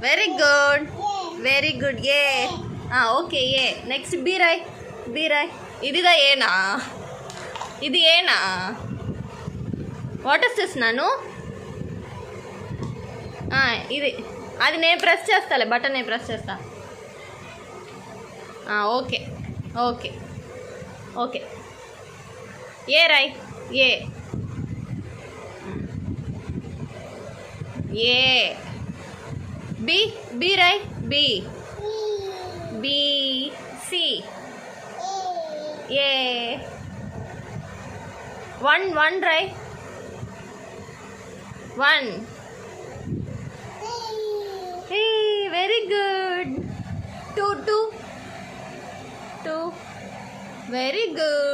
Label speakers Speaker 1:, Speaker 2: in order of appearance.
Speaker 1: Very good very good ಏ ಹಾಂ okay ಏ ನೆಕ್ಸ್ಟ್ ಬಿ ರಾಯ್ ಇದಿದ ಏನಾ ఇది ఏనా వాట్ ఇస్ దిస్ నాను ఇది అది నేను ప్రెస్ చేస్తాలే బటన్ నేను ప్రెస్ చేస్తా okay okay okay A right A A B B right B B C A one right one hey very good two very good.